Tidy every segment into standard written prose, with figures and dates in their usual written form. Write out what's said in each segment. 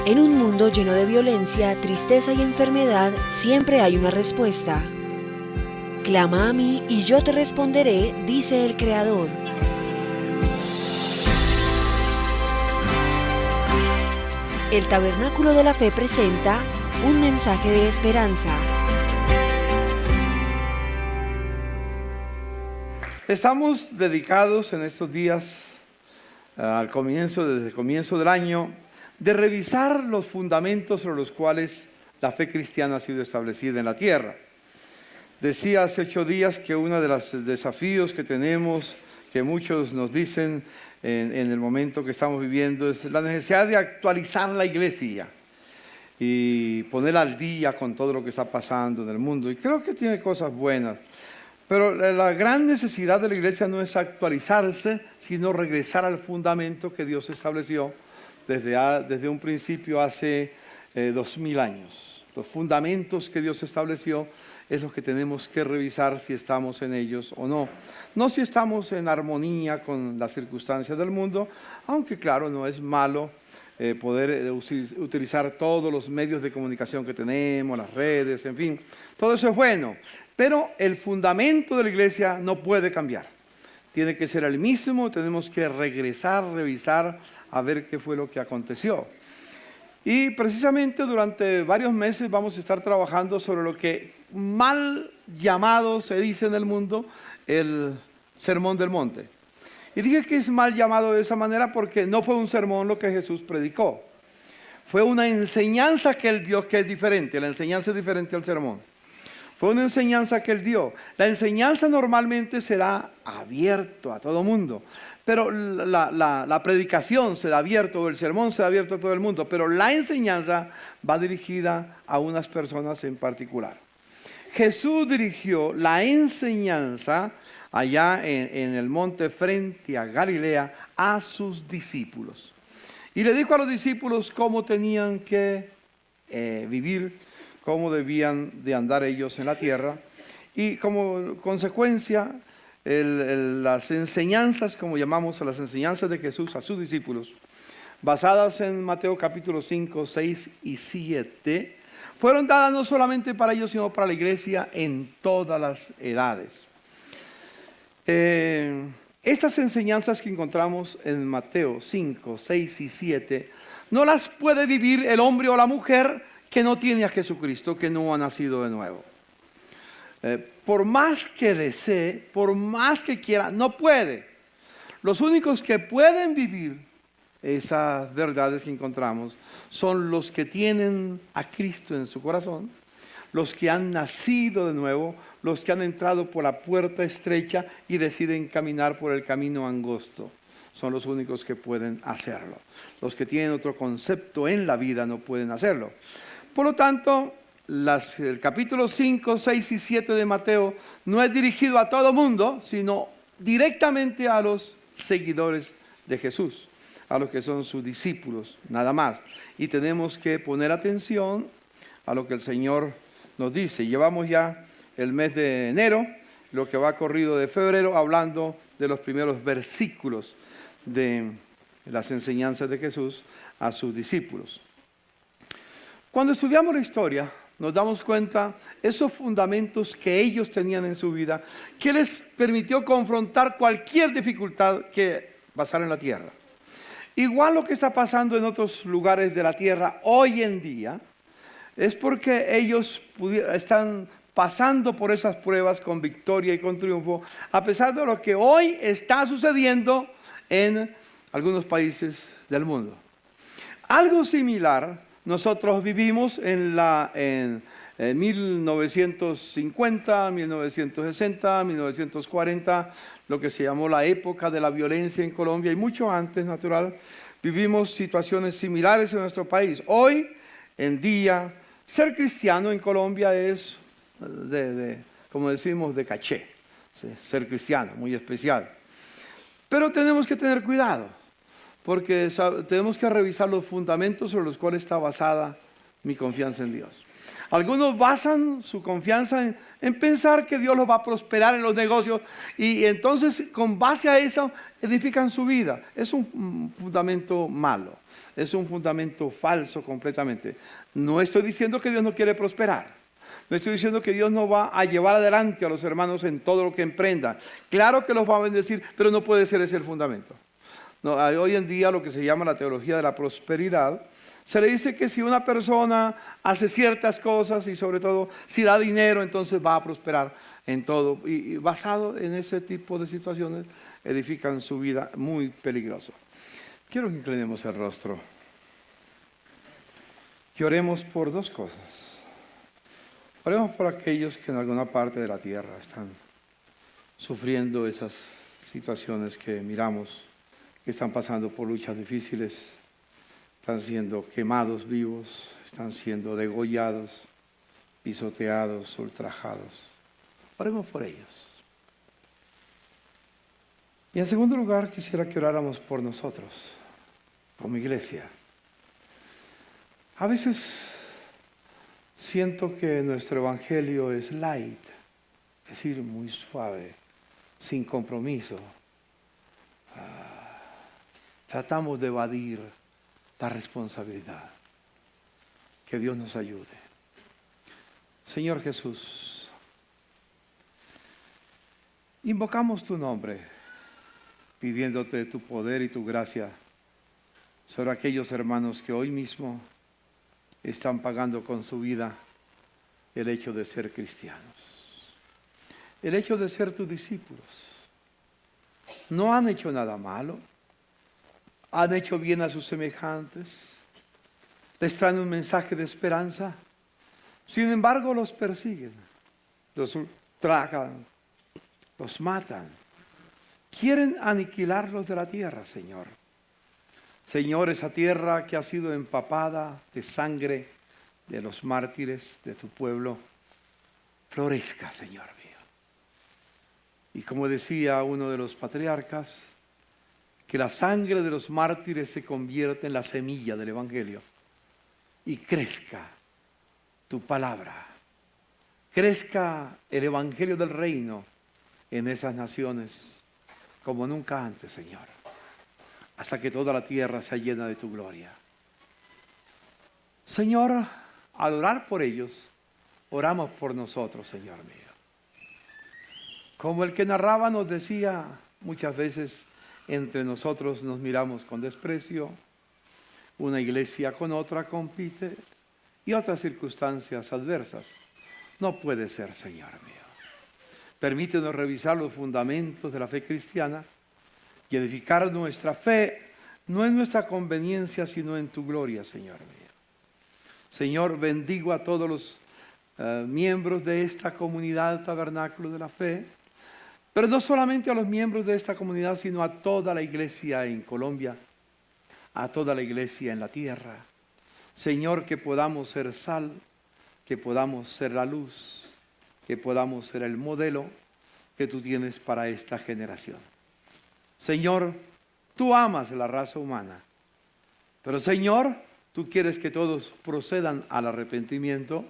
En un mundo lleno de violencia, tristeza y enfermedad, siempre hay una respuesta. Clama a mí y yo te responderé, dice el Creador. El Tabernáculo de la Fe presenta un mensaje de esperanza. Estamos dedicados en estos días, desde el comienzo del año, de revisar los fundamentos sobre los cuales la fe cristiana ha sido establecida en la tierra. Decía hace 8 días que uno de los desafíos que tenemos, que muchos nos dicen en el momento que estamos viviendo, es la necesidad de actualizar la iglesia y poner al día con todo lo que está pasando en el mundo. Y creo que tiene cosas buenas. Pero la gran necesidad de la iglesia no es actualizarse, sino regresar al fundamento que Dios estableció desde un principio hace 2000 años. Los fundamentos que Dios estableció es lo que tenemos que revisar si estamos en ellos o no. No si estamos en armonía con las circunstancias del mundo, aunque claro, no es malo poder utilizar todos los medios de comunicación que tenemos, las redes, en fin, todo eso es bueno. Pero el fundamento de la iglesia no puede cambiar. Tiene que ser el mismo, tenemos que regresar, revisar, a ver qué fue lo que aconteció. Y precisamente durante varios meses vamos a estar trabajando sobre lo que mal llamado se dice en el mundo, el Sermón del Monte. Y dije que es mal llamado de esa manera porque no fue un sermón lo que Jesús predicó. Fue una enseñanza que Él dio que es diferente, la enseñanza es diferente al sermón. Fue una enseñanza que Él dio. La enseñanza normalmente será abierto a todo mundo, pero la predicación será abierto, o el sermón será abierto a todo el mundo, pero la enseñanza va dirigida a unas personas en particular. Jesús dirigió la enseñanza allá en el monte frente a Galilea a sus discípulos. Y le dijo a los discípulos cómo tenían que vivir, cómo debían de andar ellos en la tierra. Y como consecuencia, las enseñanzas, como llamamos a las enseñanzas de Jesús a sus discípulos, basadas en Mateo capítulo 5, 6 y 7, fueron dadas no solamente para ellos, sino para la iglesia en todas las edades. Estas enseñanzas que encontramos en Mateo 5, 6 y 7, no las puede vivir el hombre o la mujer que no tiene a Jesucristo, que no ha nacido de nuevo. Por más que desee, por más que quiera, no puede. Los únicos que pueden vivir esas verdades que encontramos son los que tienen a Cristo en su corazón, los que han nacido de nuevo, los que han entrado por la puerta estrecha y deciden caminar por el camino angosto. Son los únicos que pueden hacerlo. Los que tienen otro concepto en la vida no pueden hacerlo. Por lo tanto, el capítulo 5, 6 y 7 de Mateo no es dirigido a todo mundo, sino directamente a los seguidores de Jesús, a los que son sus discípulos, nada más. Y tenemos que poner atención a lo que el Señor nos dice. Llevamos ya el mes de enero, lo que va corrido de febrero, hablando de los primeros versículos de las enseñanzas de Jesús a sus discípulos. Cuando estudiamos la historia, nos damos cuenta esos fundamentos que ellos tenían en su vida, que les permitió confrontar cualquier dificultad que pasara en la tierra. Igual lo que está pasando en otros lugares de la tierra hoy en día, es porque ellos están pasando por esas pruebas con victoria y con triunfo, a pesar de lo que hoy está sucediendo en algunos países del mundo. Algo similar nosotros vivimos en 1950, 1960, 1940, lo que se llamó la época de la violencia en Colombia, y mucho antes, natural, vivimos situaciones similares en nuestro país. Hoy en día, ser cristiano en Colombia es, como decimos, de caché, ¿sí? Ser cristiano, muy especial. Pero tenemos que tener cuidado, porque tenemos que revisar los fundamentos sobre los cuales está basada mi confianza en Dios. Algunos basan su confianza en pensar que Dios los va a prosperar en los negocios y entonces con base a eso edifican su vida. Es un fundamento malo, es un fundamento falso completamente. No estoy diciendo que Dios no quiere prosperar. No estoy diciendo que Dios no va a llevar adelante a los hermanos en todo lo que emprendan. Claro que los va a bendecir, pero no puede ser ese el fundamento. No, hoy en día lo que se llama la teología de la prosperidad, se le dice que si una persona hace ciertas cosas y sobre todo si da dinero, entonces va a prosperar en todo. Y basado en ese tipo de situaciones, edifican su vida muy peligroso. Quiero que inclinemos el rostro. Que oremos por dos cosas. Oremos por aquellos que en alguna parte de la tierra están sufriendo esas situaciones que miramos, que están pasando por luchas difíciles. Están siendo quemados vivos, están siendo degollados, pisoteados, ultrajados. Oremos por ellos. Y en segundo lugar, quisiera que oráramos por nosotros, como iglesia. A veces siento que nuestro evangelio es light, es decir, muy suave, sin compromiso. Tratamos de evadir la responsabilidad. Que Dios nos ayude. Señor Jesús, invocamos tu nombre, pidiéndote tu poder y tu gracia sobre aquellos hermanos que hoy mismo están pagando con su vida el hecho de ser cristianos, el hecho de ser tus discípulos. No han hecho nada malo. Han hecho bien a sus semejantes, les traen un mensaje de esperanza. Sin embargo, los persiguen, los ultrajan, los matan. Quieren aniquilarlos de la tierra, Señor. Señor, esa tierra que ha sido empapada de sangre de los mártires de tu pueblo, florezca, Señor mío. Y como decía uno de los patriarcas, que la sangre de los mártires se convierta en la semilla del Evangelio y crezca tu palabra, crezca el Evangelio del reino en esas naciones como nunca antes, Señor, hasta que toda la tierra sea llena de tu gloria. Señor, al orar por ellos, oramos por nosotros, Señor mío. Como el que narraba nos decía muchas veces, entre nosotros nos miramos con desprecio, una iglesia con otra compite y otras circunstancias adversas. No puede ser, Señor mío. Permítenos revisar los fundamentos de la fe cristiana y edificar nuestra fe, no en nuestra conveniencia, sino en tu gloria, Señor mío. Señor, bendigo a todos los miembros de esta comunidad Tabernáculo de la Fe, pero no solamente a los miembros de esta comunidad, sino a toda la iglesia en Colombia, a toda la iglesia en la tierra. Señor, que podamos ser sal, que podamos ser la luz, que podamos ser el modelo que tú tienes para esta generación. Señor, tú amas la raza humana, pero Señor, tú quieres que todos procedan al arrepentimiento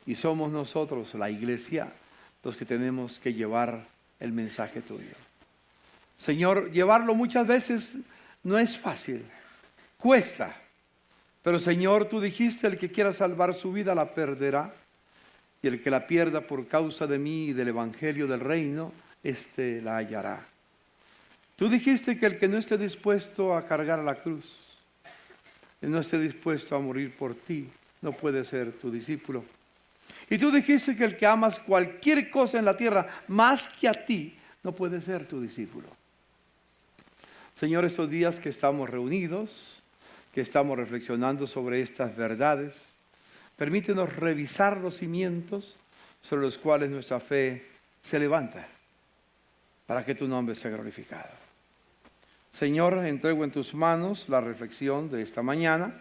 y somos nosotros, la iglesia, los que tenemos que llevar el mensaje tuyo. Señor, llevarlo muchas veces no es fácil, cuesta. Pero Señor, tú dijiste, el que quiera salvar su vida la perderá, y el que la pierda por causa de mí y del evangelio del reino, éste la hallará. Tú dijiste que el que no esté dispuesto a cargar la cruz, no esté dispuesto a morir por ti, no puede ser tu discípulo. Y tú dijiste que el que amas cualquier cosa en la tierra más que a ti, no puede ser tu discípulo. Señor, estos días que estamos reunidos, que estamos reflexionando sobre estas verdades, permítenos revisar los cimientos sobre los cuales nuestra fe se levanta, para que tu nombre sea glorificado. Señor, entrego en tus manos la reflexión de esta mañana,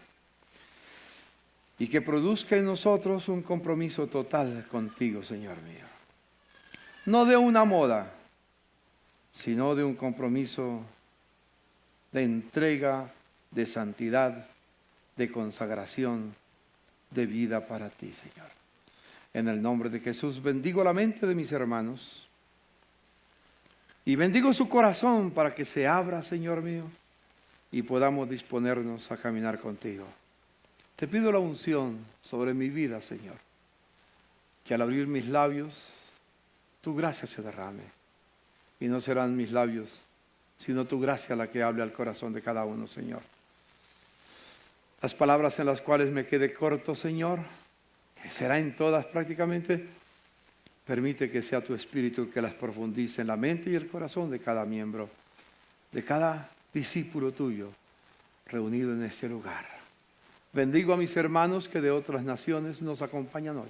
y que produzca en nosotros un compromiso total contigo, Señor mío. No de una moda, sino de un compromiso de entrega, de santidad, de consagración, de vida para ti, Señor. En el nombre de Jesús bendigo la mente de mis hermanos y bendigo su corazón para que se abra, Señor mío, y podamos disponernos a caminar contigo. Te pido la unción sobre mi vida, Señor, que al abrir mis labios, tu gracia se derrame. Y no serán mis labios, sino tu gracia la que hable al corazón de cada uno, Señor. Las palabras en las cuales me quede corto, Señor, que será en todas prácticamente, permite que sea tu Espíritu el que las profundice en la mente y el corazón de cada miembro, de cada discípulo tuyo reunido en este lugar. Bendigo a mis hermanos que de otras naciones nos acompañan hoy.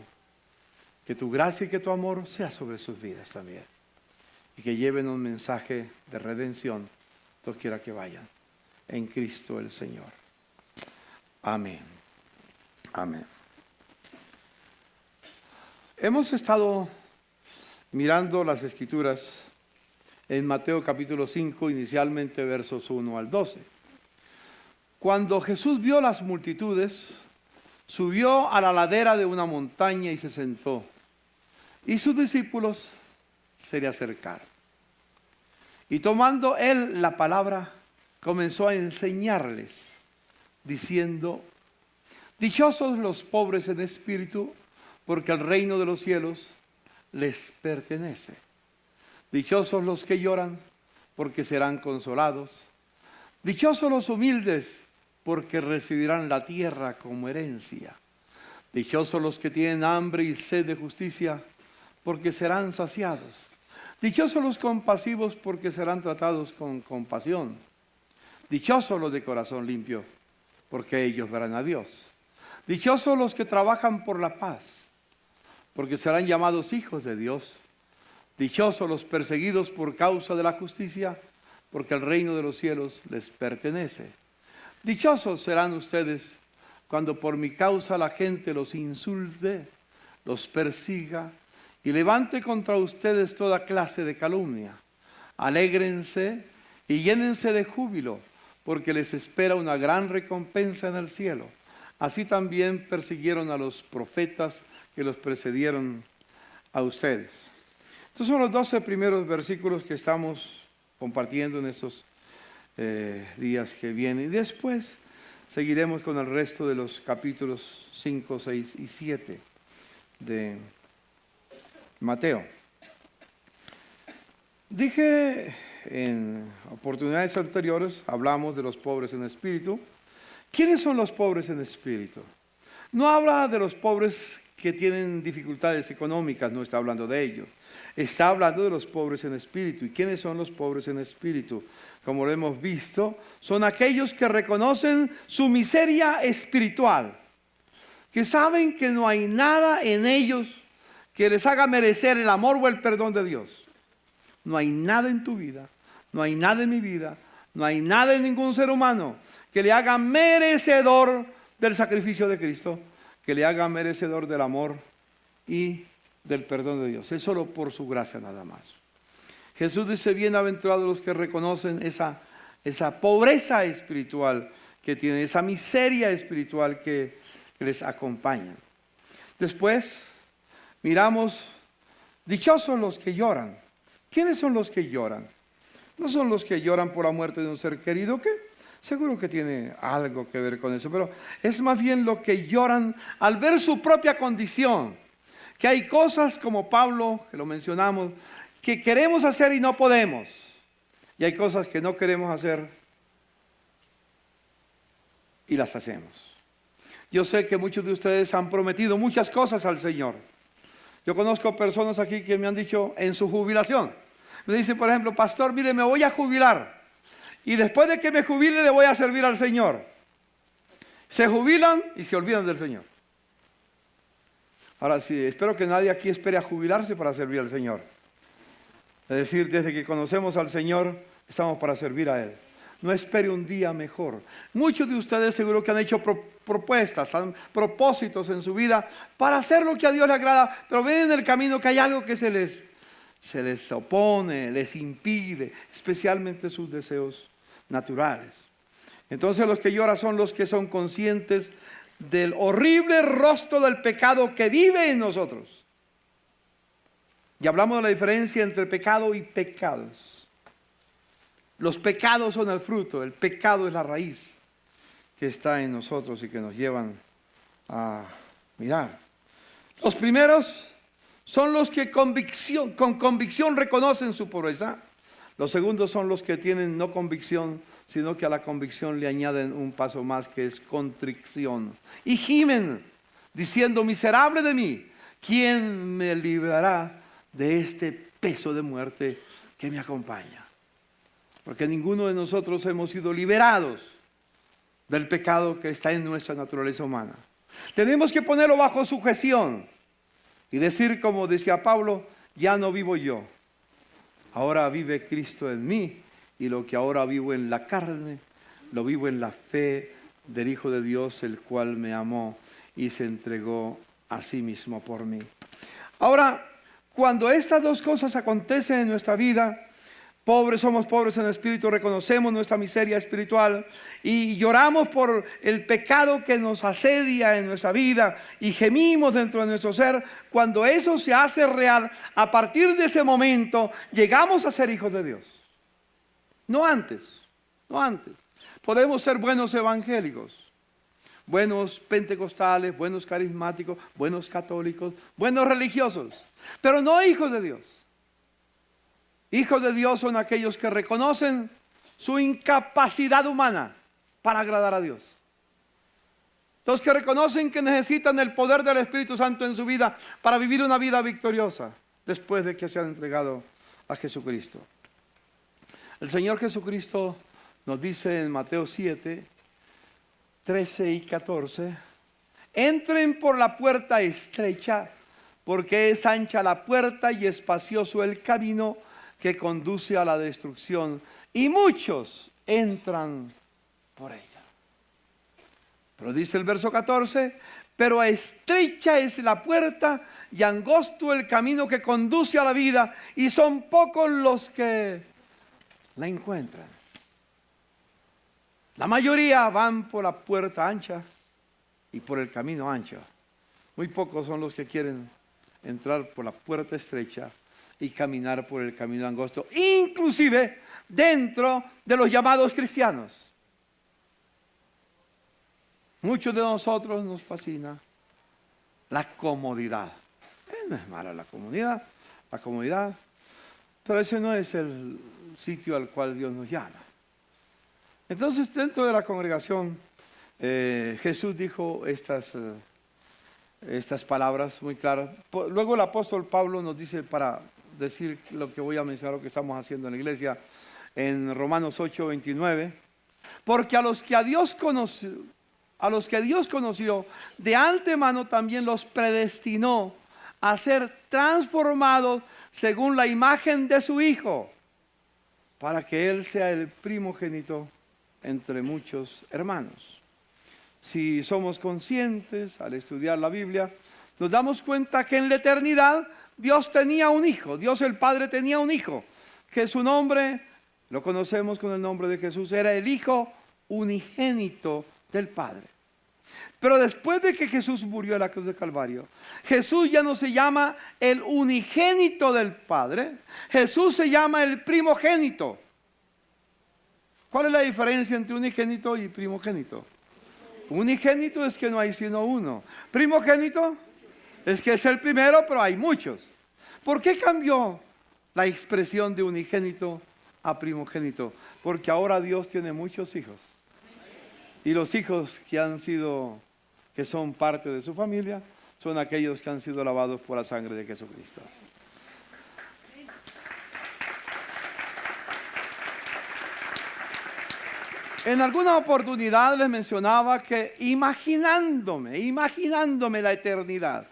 Que tu gracia y que tu amor sea sobre sus vidas también. Y que lleven un mensaje de redención doquiera que vayan. En Cristo el Señor. Amén. Amén. Hemos estado mirando las Escrituras en Mateo capítulo 5, inicialmente versos 1 al 12. Cuando Jesús vio las multitudes, subió a la ladera de una montaña y se sentó. Y sus discípulos se le acercaron. Y tomando él la palabra, comenzó a enseñarles, diciendo: dichosos los pobres en espíritu, porque el reino de los cielos les pertenece. Dichosos los que lloran, porque serán consolados. Dichosos los humildes, porque recibirán la tierra como herencia. Dichosos los que tienen hambre y sed de justicia, porque serán saciados. Dichosos los compasivos, porque serán tratados con compasión. Dichosos los de corazón limpio, porque ellos verán a Dios. Dichosos los que trabajan por la paz, porque serán llamados hijos de Dios. Dichosos los perseguidos por causa de la justicia, porque el reino de los cielos les pertenece. Dichosos serán ustedes cuando por mi causa la gente los insulte, los persiga y levante contra ustedes toda clase de calumnia. Alégrense y llénense de júbilo, porque les espera una gran recompensa en el cielo. Así también persiguieron a los profetas que los precedieron a ustedes. Estos son los 12 primeros versículos que estamos compartiendo en estos días que vienen. Y después seguiremos con el resto de los capítulos 5, 6 y 7 de Mateo. Dije en oportunidades anteriores, hablamos de los pobres en espíritu. ¿Quiénes son los pobres en espíritu? No habla de los pobres que tienen dificultades económicas, no está hablando de ellos. Está hablando de los pobres en espíritu. ¿Y quiénes son los pobres en espíritu? Como lo hemos visto, son aquellos que reconocen su miseria espiritual, que saben que no hay nada en ellos que les haga merecer el amor o el perdón de Dios. No hay nada en tu vida, no hay nada en mi vida, no hay nada en ningún ser humano que le haga merecedor del sacrificio de Cristo, que le haga merecedor del amor y del perdón de Dios. Es solo por su gracia nada más. Jesús dice: bienaventurados los que reconocen esa pobreza espiritual que tienen, esa miseria espiritual que les acompaña. Después miramos, dichosos los que lloran. ¿Quiénes son los que lloran? No son los que lloran por la muerte de un ser querido, que seguro que tiene algo que ver con eso, pero es más bien los que lloran al ver su propia condición. Que hay cosas, como Pablo, que lo mencionamos, que queremos hacer y no podemos. Y hay cosas que no queremos hacer y las hacemos. Yo sé que muchos de ustedes han prometido muchas cosas al Señor. Yo conozco personas aquí que me han dicho en su jubilación. Me dicen, por ejemplo: pastor, mire, me voy a jubilar. Y después de que me jubile le voy a servir al Señor. Se jubilan y se olvidan del Señor. Ahora sí, espero que nadie aquí espere a jubilarse para servir al Señor. Es decir, desde que conocemos al Señor, estamos para servir a Él. No espere un día mejor. Muchos de ustedes seguro que han hecho propuestas, propósitos en su vida para hacer lo que a Dios le agrada, pero ven en el camino que hay algo que se les opone, les impide, especialmente sus deseos naturales. Entonces los que lloran son los que son conscientes del horrible rostro del pecado que vive en nosotros. Y hablamos de la diferencia entre pecado y pecados. Los pecados son el fruto, el pecado es la raíz que está en nosotros y que nos llevan a mirar. Los primeros son los que con convicción reconocen su pobreza. Los segundos son los que tienen no convicción, sino que a la convicción le añaden un paso más, que es contrición. Y gimen, diciendo: miserable de mí, ¿quién me librará de este peso de muerte que me acompaña? Porque ninguno de nosotros hemos sido liberados del pecado que está en nuestra naturaleza humana. Tenemos que ponerlo bajo sujeción y decir, como decía Pablo: ya no vivo yo, ahora vive Cristo en mí, y lo que ahora vivo en la carne, lo vivo en la fe del Hijo de Dios, el cual me amó y se entregó a sí mismo por mí. Ahora, cuando estas dos cosas acontecen en nuestra vida, somos pobres en espíritu, reconocemos nuestra miseria espiritual y lloramos por el pecado que nos asedia en nuestra vida y gemimos dentro de nuestro ser. Cuando eso se hace real, a partir de ese momento llegamos a ser hijos de Dios. No antes, no antes. Podemos ser buenos evangélicos, buenos pentecostales, buenos carismáticos, buenos católicos, buenos religiosos, pero no hijos de Dios. Hijos de Dios son aquellos que reconocen su incapacidad humana para agradar a Dios. Los que reconocen que necesitan el poder del Espíritu Santo en su vida para vivir una vida victoriosa después de que se han entregado a Jesucristo. El Señor Jesucristo nos dice en Mateo 7, 13 y 14: entren por la puerta estrecha, porque es ancha la puerta y espacioso el camino que conduce a la destrucción, y muchos entran por ella. Pero dice el verso 14: pero estrecha es la puerta y angosto el camino que conduce a la vida, y son pocos los que la encuentran. La mayoría van por la puerta ancha y por el camino ancho. Muy pocos son los que quieren entrar por la puerta estrecha y caminar por el camino angosto, inclusive dentro de los llamados cristianos. Muchos de nosotros nos fascina la comodidad. No es mala la comodidad, pero ese no es el sitio al cual Dios nos llama. Entonces, dentro de la congregación, Jesús dijo estas palabras muy claras. Luego el apóstol Pablo nos dice, para decir lo que voy a mencionar, lo que estamos haciendo en la iglesia, en Romanos 8, 29, porque a los que Dios conoció de antemano también los predestinó a ser transformados según la imagen de su Hijo, para que Él sea el primogénito entre muchos hermanos. Si somos conscientes al estudiar la Biblia, nos damos cuenta que en la eternidad Dios tenía un hijo, Dios el Padre tenía un hijo, que su nombre, lo conocemos con el nombre de Jesús, era el Hijo unigénito del Padre. Pero después de que Jesús murió en la cruz de Calvario, Jesús ya no se llama el unigénito del Padre, Jesús se llama el primogénito. ¿Cuál es la diferencia entre unigénito y primogénito? Unigénito es que no hay sino uno. Primogénito es que es el primero, pero hay muchos. ¿Por qué cambió la expresión de unigénito a primogénito? Porque ahora Dios tiene muchos hijos. Y los hijos que son parte de su familia, son aquellos que han sido lavados por la sangre de Jesucristo. En alguna oportunidad les mencionaba que imaginándome la eternidad,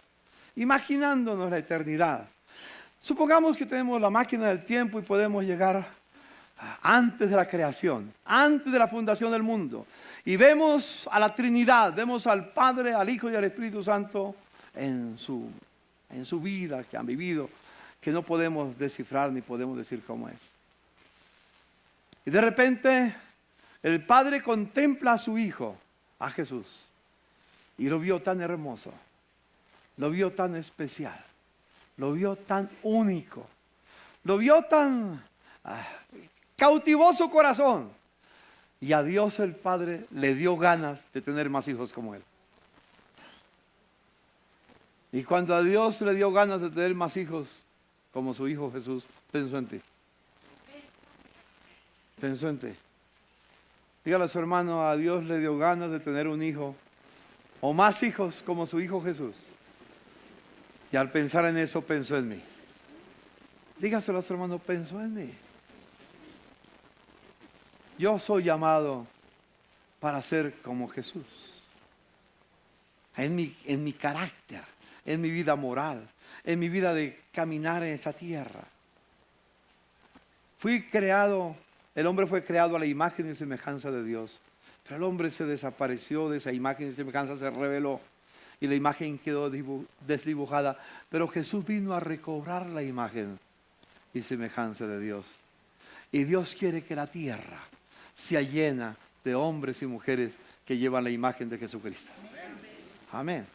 imaginándonos la eternidad, supongamos que tenemos la máquina del tiempo y podemos llegar antes de la creación, antes de la fundación del mundo, y vemos a la Trinidad, vemos al Padre, al Hijo y al Espíritu Santo en su vida que han vivido, que no podemos descifrar ni podemos decir cómo es. Y de repente el Padre contempla a su Hijo, a Jesús, Y lo vio tan hermoso, lo vio tan especial, lo vio tan único, lo vio tan... cautivó su corazón. Y a Dios el Padre le dio ganas de tener más hijos como él. Y cuando a Dios le dio ganas de tener más hijos como su hijo Jesús, pensó en ti. Pensó en ti. Dígale a su hermano, a Dios le dio ganas de tener un hijo o más hijos como su hijo Jesús. Y al pensar en eso, pensó en mí. Dígaselo a su hermano, pensó en mí. Yo soy llamado para ser como Jesús. En mi carácter, en mi vida moral, en mi vida de caminar en esa tierra. El hombre fue creado a la imagen y semejanza de Dios. Pero el hombre se desapareció de esa imagen y semejanza, se reveló. Y la imagen quedó desdibujada. Pero Jesús vino a recobrar la imagen y semejanza de Dios. Y Dios quiere que la tierra sea llena de hombres y mujeres que llevan la imagen de Jesucristo. Amén.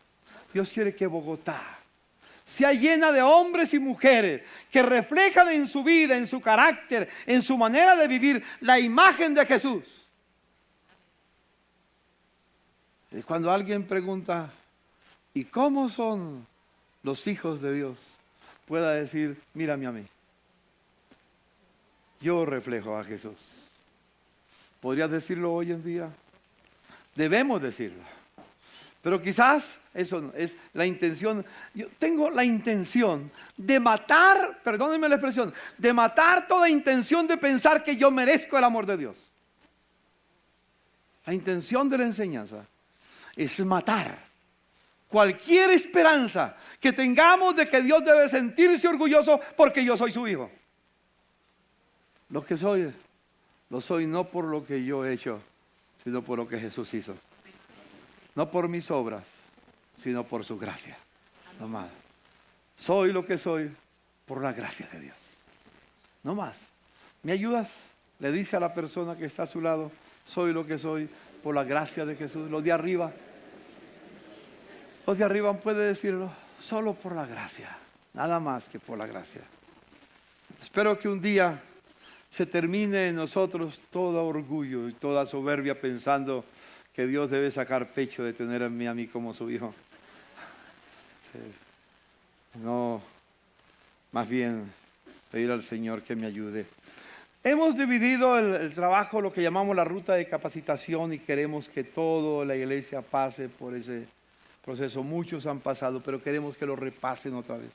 Dios quiere que Bogotá sea llena de hombres y mujeres que reflejan en su vida, en su carácter, en su manera de vivir la imagen de Jesús. Y cuando alguien pregunta, ¿y cómo son los hijos de Dios? Pueda decir, mírame a mí. Yo reflejo a Jesús. ¿Podrías decirlo hoy en día? Debemos decirlo. Pero quizás eso no es la intención. Yo tengo la intención de matar, perdónenme la expresión, de matar toda intención de pensar que yo merezco el amor de Dios. La intención de la enseñanza es matar cualquier esperanza que tengamos de que Dios debe sentirse orgulloso porque yo soy su hijo. Lo que soy, lo soy no por lo que yo he hecho, sino por lo que Jesús hizo. No por mis obras, sino por su gracia. No más. Soy lo que soy por la gracia de Dios. No más. ¿Me ayudas? Le dice a la persona que está a su lado, soy lo que soy por la gracia de Jesús. Los de arriba pueden decirlo, solo por la gracia. Nada más que por la gracia. Espero que un día se termine en nosotros todo orgullo y toda soberbia pensando que Dios debe sacar pecho de tenerme a mí como su hijo. No, más bien pedir al Señor que me ayude. Hemos dividido el trabajo, lo que llamamos la ruta de capacitación, y queremos que toda la iglesia pase por ese proceso. Muchos han pasado, pero queremos que lo repasen otra vez.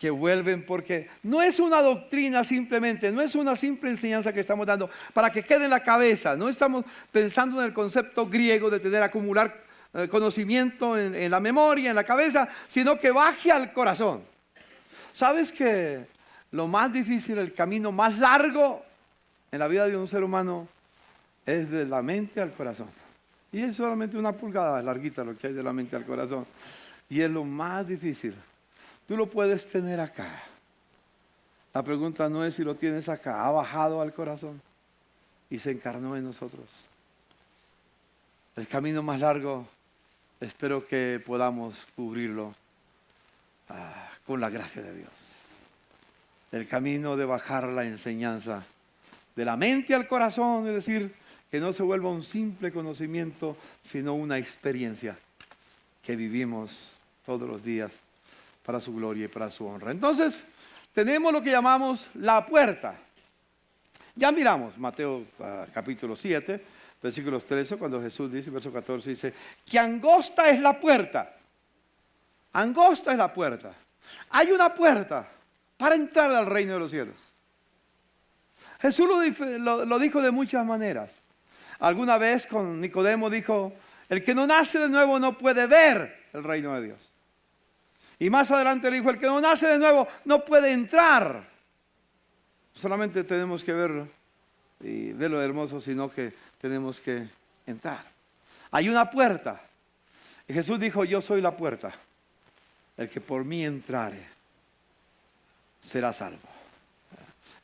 Que vuelven, porque no es una doctrina simplemente, no es una simple enseñanza que estamos dando para que quede en la cabeza. No estamos pensando en el concepto griego de acumular conocimiento en la memoria, en la cabeza, sino que baje al corazón. ¿Sabes que lo más difícil, el camino más largo en la vida de un ser humano es de la mente al corazón? Y es solamente una pulgada larguita lo que hay de la mente al corazón. Y es lo más difícil. Tú lo puedes tener acá. La pregunta no es si lo tienes acá. Ha bajado al corazón y se encarnó en nosotros. El camino más largo, espero que podamos cubrirlo con la gracia de Dios. El camino de bajar la enseñanza de la mente al corazón, es decir, que no se vuelva un simple conocimiento, sino una experiencia que vivimos todos los días para su gloria y para su honra. Entonces, tenemos lo que llamamos la puerta. Ya miramos Mateo capítulo 7, versículos 13, cuando Jesús dice, verso 14, dice, que angosta es la puerta. Angosta es la puerta. Hay una puerta para entrar al reino de los cielos. Jesús lo dijo de muchas maneras. Alguna vez con Nicodemo dijo, el que no nace de nuevo no puede ver el reino de Dios. Y más adelante le dijo, el que no nace de nuevo no puede entrar. Solamente tenemos que verlo y ver lo hermoso, sino que tenemos que entrar. Hay una puerta. Y Jesús dijo, yo soy la puerta. El que por mí entrare será salvo.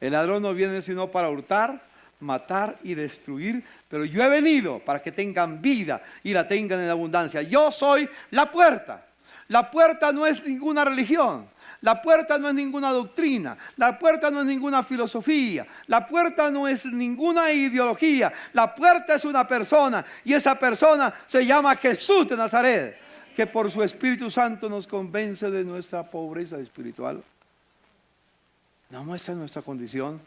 El ladrón no viene sino para hurtar, matar y destruir, pero yo he venido para que tengan vida y la tengan en abundancia. Yo soy la puerta. La puerta no es ninguna religión. La puerta no es ninguna doctrina. La puerta no es ninguna filosofía. La puerta no es ninguna ideología. La puerta es una persona, y esa persona se llama Jesús de Nazaret, que por su Espíritu Santo nos convence de nuestra pobreza espiritual. Nos muestra nuestra condición.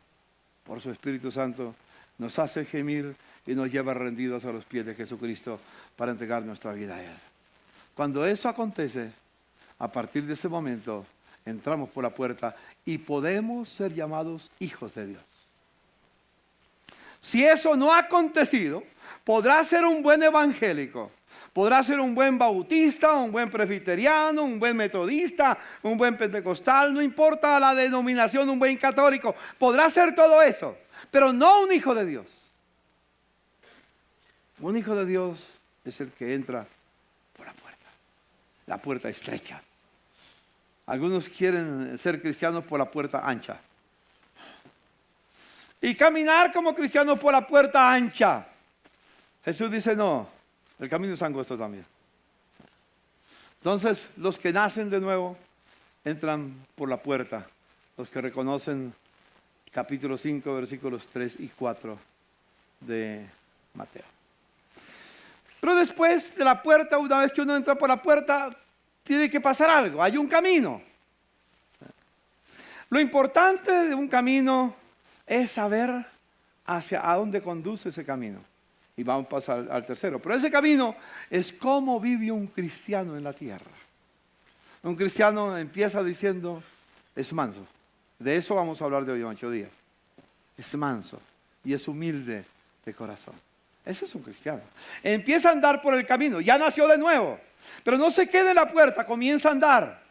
Por su Espíritu Santo nos hace gemir y nos lleva rendidos a los pies de Jesucristo para entregar nuestra vida a Él. Cuando eso acontece, a partir de ese momento, entramos por la puerta y podemos ser llamados hijos de Dios. Si eso no ha acontecido, podrá ser un buen evangélico, podrá ser un buen bautista, un buen presbiteriano, un buen metodista, un buen pentecostal, no importa la denominación, un buen católico, podrá ser todo eso, pero no un hijo de Dios. Un hijo de Dios es el que entra por la puerta estrecha. Algunos quieren ser cristianos por la puerta ancha. Y caminar como cristianos por la puerta ancha. Jesús dice no, el camino es angosto también. Entonces, los que nacen de nuevo entran por la puerta. Los que reconocen capítulo 5, versículos 3 y 4 de Mateo. Pero después de la puerta, una vez que uno entra por la puerta, tiene que pasar algo, hay un camino. Lo importante de un camino es saber hacia a dónde conduce ese camino. Y vamos a pasar al tercero. Pero ese camino es cómo vive un cristiano en la tierra. Un cristiano empieza diciendo, es manso. De eso vamos a hablar de hoy en 8 días. Es manso y es humilde de corazón. Ese es un cristiano. Empieza a andar por el camino, ya nació de nuevo. Pero no se queda en la puerta, comienza a andar.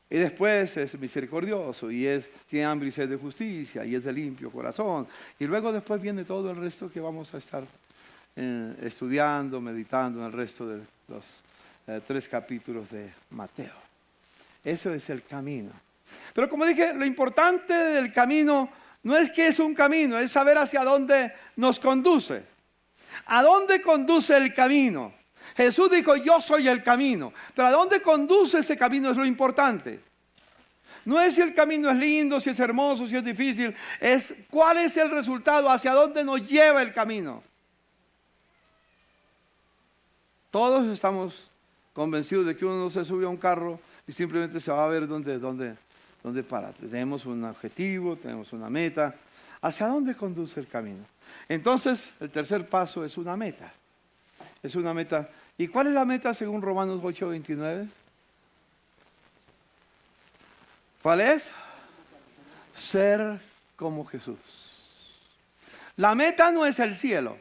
Y después es misericordioso y tiene hambre y sed de justicia y es de limpio corazón. Y luego después viene todo el resto que vamos a estar estudiando, meditando en el resto de los 3 capítulos de Mateo. Eso es el camino. Pero como dije, lo importante del camino no es que es un camino, es saber hacia dónde nos conduce. ¿A dónde conduce el camino? Jesús dijo, yo soy el camino. Pero ¿a dónde conduce ese camino es lo importante? No es si el camino es lindo, si es hermoso, si es difícil. Es cuál es el resultado, hacia dónde nos lleva el camino. Todos estamos convencidos de que uno no se sube a un carro y simplemente se va a ver dónde para. Tenemos un objetivo, tenemos una meta. ¿Hacia dónde conduce el camino? Entonces, el tercer paso es una meta. Es una meta. ¿Y cuál es la meta según Romanos 8:29? ¿Cuál es? Ser como Jesús. La meta no es el cielo.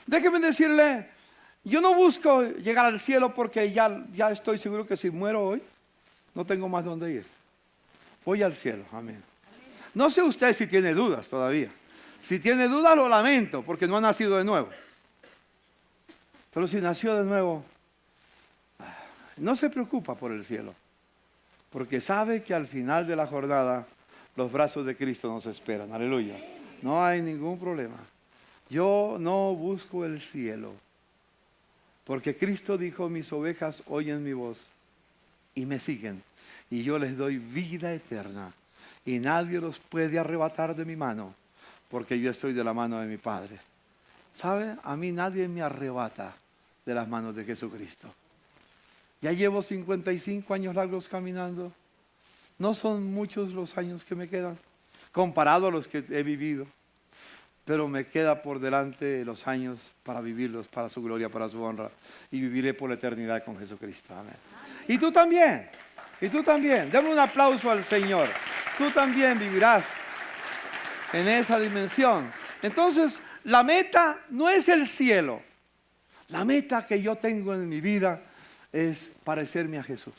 Déjeme decirle, yo no busco llegar al cielo porque ya estoy seguro que si muero hoy, no tengo más dónde ir. Voy al cielo, amén. No sé usted si tiene dudas todavía. Si tiene dudas lo lamento porque no ha nacido de nuevo. Pero si nació de nuevo, no se preocupa por el cielo. Porque sabe que al final de la jornada los brazos de Cristo nos esperan. Aleluya. No hay ningún problema. Yo no busco el cielo. Porque Cristo dijo, mis ovejas oyen mi voz y me siguen. Y yo les doy vida eterna. Y nadie los puede arrebatar de mi mano. Porque yo estoy de la mano de mi Padre. ¿Sabe? A mí nadie me arrebata de las manos de Jesucristo. Ya llevo 55 años largos caminando. No son muchos los años que me quedan, comparado a los que he vivido. Pero me queda por delante los años para vivirlos, para su gloria, para su honra. Y viviré por la eternidad con Jesucristo. Amén. Y tú también. Y tú también. Dame un aplauso al Señor. Tú también vivirás en esa dimensión. Entonces, la meta no es el cielo. La meta que yo tengo en mi vida es parecerme a Jesús.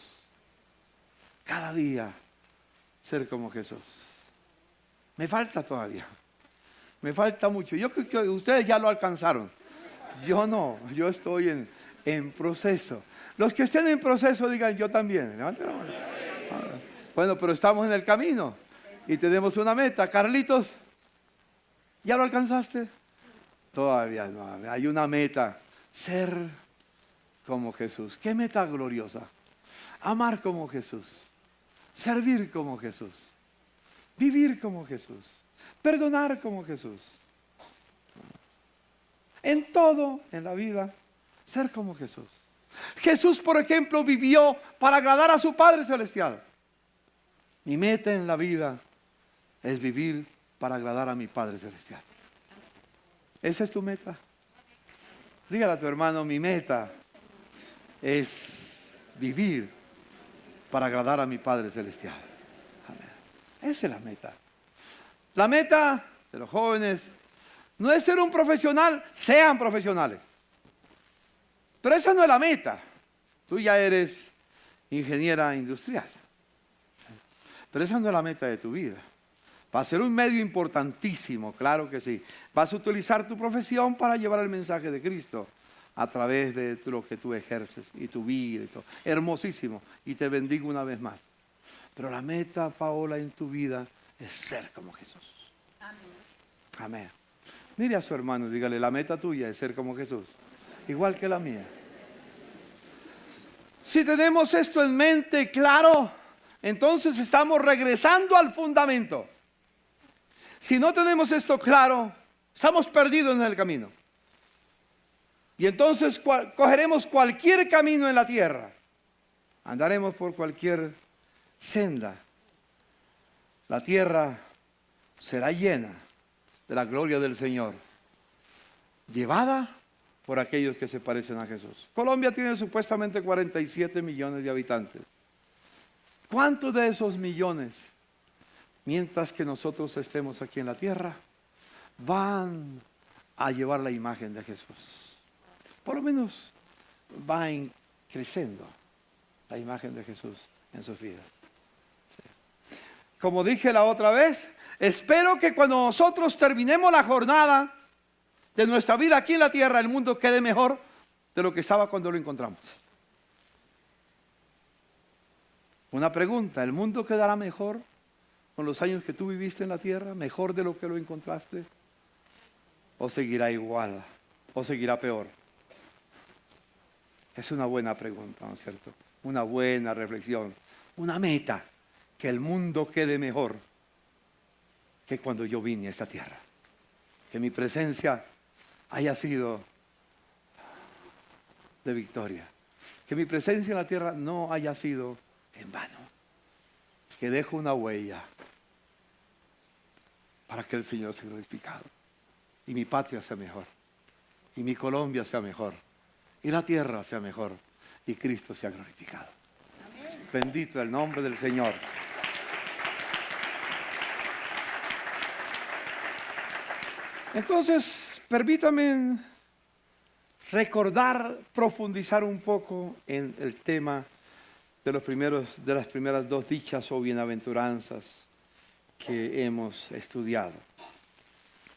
Cada día ser como Jesús. Me falta todavía. Me falta mucho. Yo creo que ustedes ya lo alcanzaron. Yo no. Yo estoy en proceso. Los que estén en proceso digan yo también. Levanten la mano. Bueno, pero estamos en el camino. Y tenemos una meta. Carlitos, ¿ya lo alcanzaste? Todavía no. Hay una meta. Ser como Jesús. ¿Qué meta gloriosa? Amar como Jesús. Servir como Jesús. Vivir como Jesús. Perdonar como Jesús. En todo, en la vida, ser como Jesús. Jesús, por ejemplo, vivió para agradar a su Padre Celestial. Mi meta en la vida es vivir para agradar a mi Padre Celestial. ¿Esa es tu meta? Dígale a tu hermano, mi meta es vivir para agradar a mi Padre Celestial. Amén. Esa es la meta. La meta de los jóvenes no es ser un profesional, sean profesionales. Pero esa no es la meta. Tú ya eres ingeniera industrial. Pero esa no es la meta de tu vida. Va a ser un medio importantísimo, claro que sí. Vas a utilizar tu profesión para llevar el mensaje de Cristo a través de lo que tú ejerces y tu vida y todo. Hermosísimo. Y te bendigo una vez más. Pero la meta, Paola, en tu vida es ser como Jesús. Amén. Amén. Mire a su hermano y dígale, la meta tuya es ser como Jesús. Igual que la mía. Si tenemos esto en mente claro, entonces estamos regresando al fundamento. Si no tenemos esto claro, estamos perdidos en el camino. Y entonces cogeremos cualquier camino en la tierra. Andaremos por cualquier senda. La tierra será llena de la gloria del Señor, llevada por aquellos que se parecen a Jesús. Colombia tiene supuestamente 47 millones de habitantes. ¿Cuántos de esos millones, mientras que nosotros estemos aquí en la tierra, van a llevar la imagen de Jesús? Por lo menos va creciendo la imagen de Jesús en sus vidas. Sí. Como dije la otra vez, espero que cuando nosotros terminemos la jornada de nuestra vida aquí en la tierra, el mundo quede mejor de lo que estaba cuando lo encontramos. Una pregunta, ¿el mundo quedará mejor con los años que tú viviste en la tierra? ¿Mejor de lo que lo encontraste? ¿O seguirá igual? ¿O seguirá peor? Es una buena pregunta, ¿no es cierto? Una buena reflexión, una meta, que el mundo quede mejor que cuando yo vine a esta tierra. Que mi presencia haya sido de victoria. Que mi presencia en la tierra no haya sido en vano. Que dejo una huella para que el Señor sea glorificado. Y mi patria sea mejor. Y mi Colombia sea mejor. Y la tierra sea mejor. Y Cristo sea glorificado. Amén. Bendito el nombre del Señor. Entonces, permítame recordar, profundizar un poco en el tema de las primeras dos dichas o bienaventuranzas que hemos estudiado.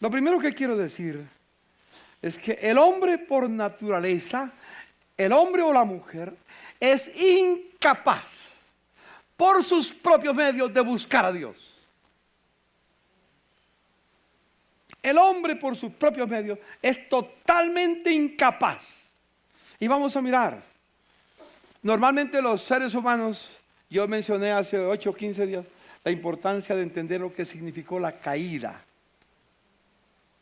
Lo primero que quiero decir es que el hombre por naturaleza, el hombre o la mujer, es incapaz por sus propios medios de buscar a Dios. El hombre por sus propios medios es totalmente incapaz. Y vamos a mirar. Normalmente los seres humanos, yo mencioné hace 8 o 15 días, la importancia de entender lo que significó la caída.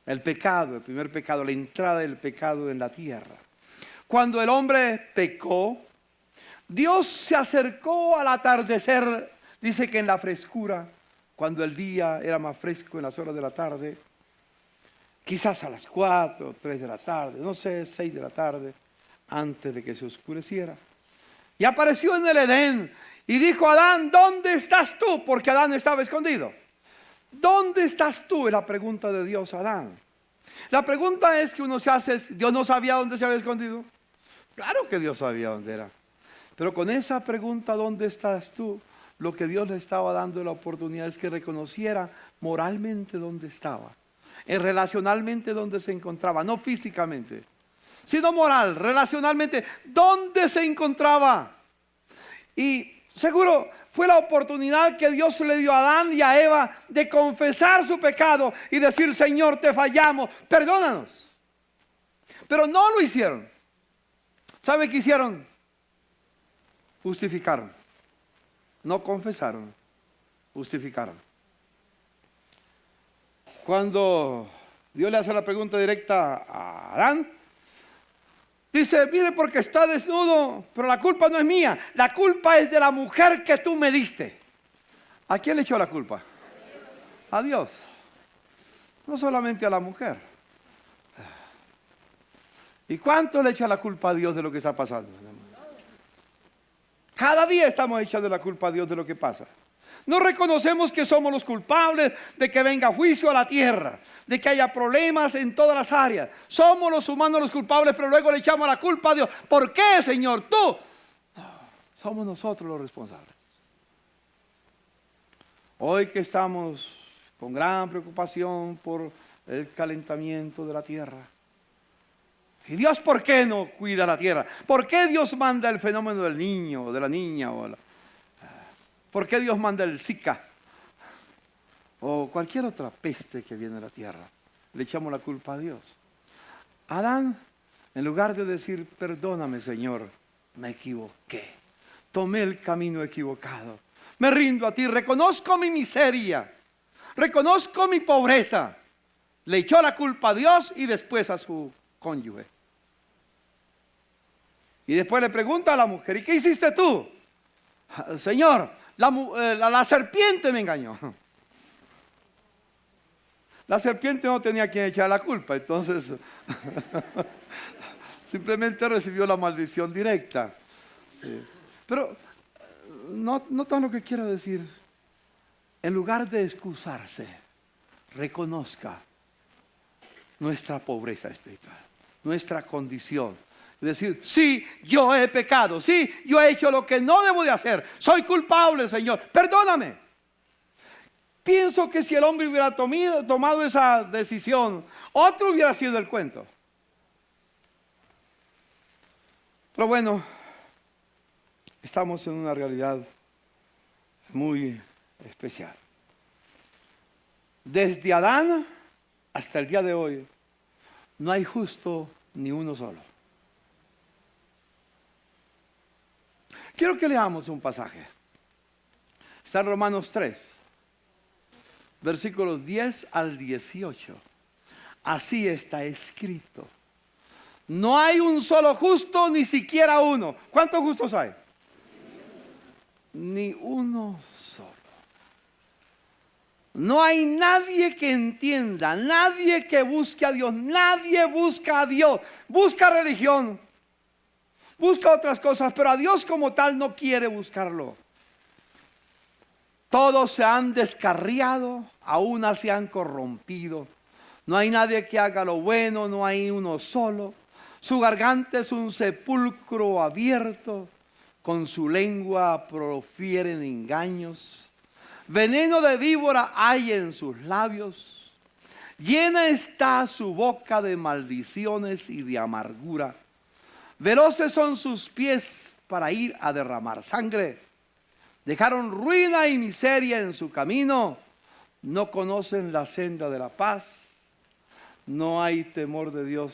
El pecado, el primer pecado, la entrada del pecado en la tierra. Cuando el hombre pecó, Dios se acercó al atardecer, dice que en la frescura, cuando el día era más fresco en las horas de la tarde, quizás a las 4 o 3 de la tarde, no sé, 6 de la tarde, antes de que se oscureciera. Y apareció en el Edén y dijo a Adán, ¿dónde estás tú? Porque Adán estaba escondido. ¿Dónde estás tú? Es la pregunta de Dios a Adán. La pregunta es que uno se hace, ¿Dios no sabía dónde se había escondido? Claro que Dios sabía dónde era. Pero con esa pregunta, ¿dónde estás tú? Lo que Dios le estaba dando la oportunidad es que reconociera moralmente dónde estaba. Relacionalmente dónde se encontraba, no físicamente, sino moral, relacionalmente, dónde se encontraba. Y seguro fue la oportunidad que Dios le dio a Adán y a Eva de confesar su pecado y decir: Señor, te fallamos, perdónanos. Pero no lo hicieron. ¿Sabe qué hicieron? Justificaron. No confesaron, justificaron. Cuando Dios le hace la pregunta directa a Adán, dice: mire, porque está desnudo, pero la culpa no es mía, la culpa es de la mujer que tú me diste. ¿A quién le echó la culpa? A Dios. No solamente a la mujer. ¿Y cuánto le echa la culpa a Dios de lo que está pasando? Cada día estamos echando la culpa a Dios de lo que pasa. No reconocemos que somos los culpables de que venga juicio a la tierra, de que haya problemas en todas las áreas. Somos los humanos los culpables, pero luego le echamos la culpa a Dios. ¿Por qué, Señor? Tú. No, somos nosotros los responsables. Hoy que estamos con gran preocupación por el calentamiento de la tierra. ¿Y Dios por qué no cuida la tierra? ¿Por qué Dios manda el fenómeno del niño o de la niña? ¿Por qué Dios manda el Zika? O cualquier otra peste que viene a la tierra. Le echamos la culpa a Dios. Adán, en lugar de decir: perdóname, Señor, me equivoqué. Tomé el camino equivocado. Me rindo a ti, reconozco mi miseria. Reconozco mi pobreza. Le echó la culpa a Dios y después a su cónyuge. Y después le pregunta a la mujer: ¿y qué hiciste tú? Señor, la serpiente me engañó. La serpiente no tenía a quien echar la culpa, entonces simplemente recibió la maldición directa. Sí. Pero notan lo que quiero decir. En lugar de excusarse, reconozca nuestra pobreza espiritual, nuestra condición. Es decir: sí, yo he pecado, sí, yo he hecho lo que no debo de hacer, soy culpable, Señor, perdóname. Pienso que si el hombre hubiera tomado esa decisión, otro hubiera sido el cuento. Pero bueno, estamos en una realidad muy especial. Desde Adán hasta el día de hoy, no hay justo ni uno solo. Quiero que leamos un pasaje. Está en Romanos 3, versículos 10 al 18. Así está escrito: no hay un solo justo, ni siquiera uno. ¿Cuántos justos hay? Ni uno solo. No hay nadie que entienda, nadie que busque a Dios, nadie busca a Dios. Busca religión, busca otras cosas, pero a Dios como tal no quiere buscarlo. Todos se han descarriado, aún se han corrompido. No hay nadie que haga lo bueno, no hay uno solo. Su garganta es un sepulcro abierto, con su lengua profieren engaños. Veneno de víbora hay en sus labios. Llena está su boca de maldiciones y de amargura. Veloces son sus pies para ir a derramar sangre. Dejaron ruina y miseria en su camino. No conocen la senda de la paz. No hay temor de Dios